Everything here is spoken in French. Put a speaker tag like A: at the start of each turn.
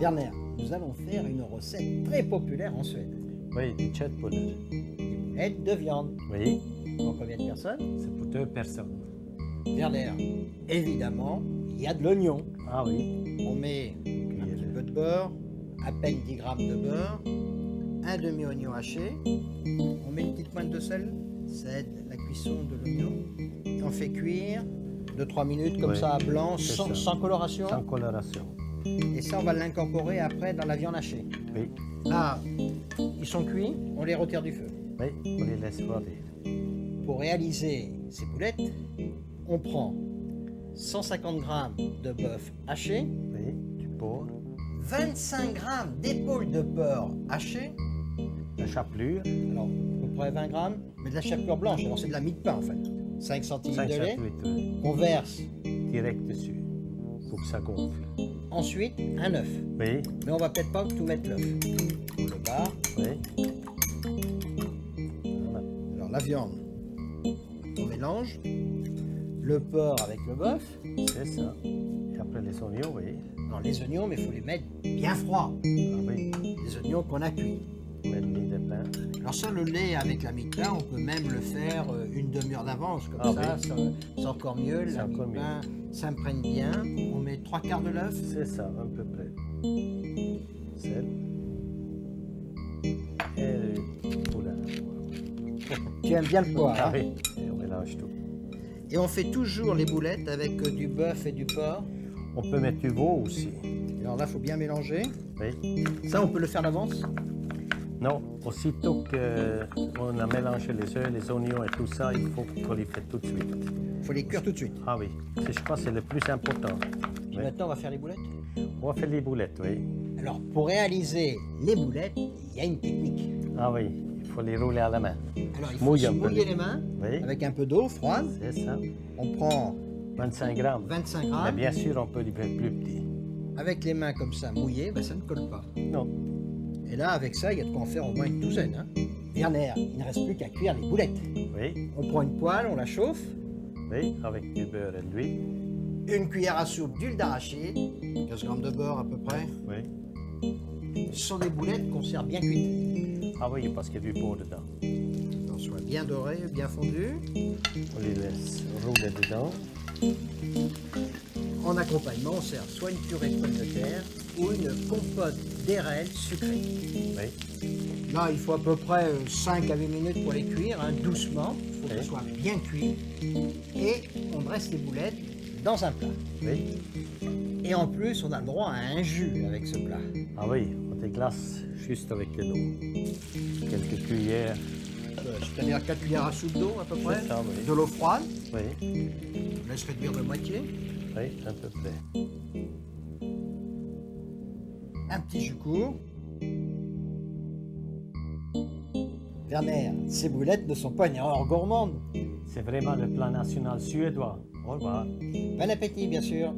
A: Werner, nous allons faire une recette très populaire en Suède.
B: Oui, du köttbullar.
A: Aide de viande.
B: Oui,
A: Pour combien de personnes?
B: c'est pour 2 personnes.
A: Werner, évidemment, il y a de l'oignon.
B: Ah oui,
A: On met un petit peu de beurre, à peine 10 grammes de beurre, un demi-oignon haché. On met une petite pointe de sel, ça aide la cuisson de l'oignon. Et on fait cuire 2-3 minutes comme
B: Oui,
A: ça à blanc,
B: c'est
A: sans,
B: ça.
A: sans coloration.
B: sans coloration.
A: Et ça, on va l'incorporer après dans la viande hachée.
B: Oui,
A: Là, ils sont cuits, on les retire du feu.
B: oui, on les laisse refroidir.
A: Pour réaliser ces boulettes, on prend 150 grammes de bœuf haché,
B: Oui, du porc,
A: 25 grammes d'épaules de porc hachées,
B: la chapelure,
A: alors à peu près 20 grammes, mais de la chapelure blanche, alors c'est de la mie de pain en fait. 5 centilitres
B: 5
A: de lait,
B: centilitres
A: on verse
B: direct dessus pour que ça gonfle.
A: ensuite un œuf.
B: Oui,
A: Mais on va peut-être pas tout mettre l'œuf. On le barre.
B: oui. Voilà.
A: Alors la viande, on mélange le porc avec le bœuf.
B: C'est ça. Et après les oignons, oui.
A: Alors les oignons, mais il faut les mettre bien froids.
B: Ah oui,
A: Les oignons qu'on a cuits.
B: on met le mie de pain.
A: Alors ça, le lait avec la mie de pain, on peut même le faire une demi-heure d'avance. Comme
B: Ah
A: ça, c'est encore mieux.
B: C'est
A: La mie
B: encore
A: de
B: mieux.
A: pain s'imprègne bien. On met 3/4 de l'œuf.
B: C'est ça, à peu près. Sel. Et le poulain.
A: Tu aimes bien le poivre.
B: Ah
A: hein?
B: oui, et on mélange tout.
A: Et on fait toujours les boulettes avec du bœuf et du porc.
B: On peut mettre du veau aussi.
A: Alors là, il faut bien mélanger.
B: Oui.
A: Ça, on peut le faire d'avance.
B: Non, aussitôt qu'on a mélangé les œufs, les oignons et tout ça, il faut qu'on les fait tout de suite.
A: Il faut les cuire tout de suite.
B: Ah oui, je crois que c'est le plus important.
A: Puis
B: Oui.
A: maintenant, on va faire les boulettes.
B: On va faire les boulettes, oui.
A: Alors, pour réaliser les boulettes, il y a une technique.
B: Ah oui, il faut les rouler à la main.
A: Alors, il faut
B: Mouiller
A: se
B: un peu
A: mouiller
B: les-
A: les mains
B: Oui,
A: avec un peu d'eau froide.
B: c'est ça.
A: On prend
B: 25 grammes.
A: 25
B: Mais
A: grammes.
B: bien sûr, on peut les faire plus petits.
A: Avec les mains comme ça mouillées, ben, ça ne colle pas.
B: Non.
A: Et là, avec ça, il y a de quoi en faire au moins une douzaine. Hein. Werner, il ne reste plus qu'à cuire les boulettes.
B: Oui,
A: On prend une poêle, on la chauffe,
B: oui, avec du beurre et de l'huile.
A: une cuillère à soupe d'huile d'arachide, 15 grammes de beurre à peu près.
B: Oui.
A: Ce sont des boulettes qu'on sert bien cuites.
B: Ah oui, parce qu'il y a du porc dedans.
A: Qu'elles soient bien dorées, bien fondues.
B: On les laisse rouler dedans.
A: En accompagnement, on sert soit une purée de pommes de terre ou une compote d'érelle sucrée.
B: Oui,
A: Là, il faut à peu près 5 à 8 minutes pour les cuire, hein, doucement. Il faut qu'elles
B: Oui.
A: soient bien cuites. Et on dresse les boulettes dans un plat.
B: oui.
A: Et en plus, on a le droit à un jus avec ce plat.
B: Ah oui, on déglace juste avec de l'eau. Quelques cuillères.
A: C'est-à-dire 4 cuillères à soupe d'eau à peu près.
B: C'est ça, oui.
A: De l'eau froide.
B: Oui,
A: On laisse réduire de moitié.
B: oui, à peu près.
A: Un petit jus court. Werner, ces boulettes ne sont pas une erreur gourmande.
B: C'est vraiment le plat national suédois. Au revoir.
A: Bon appétit, bien sûr.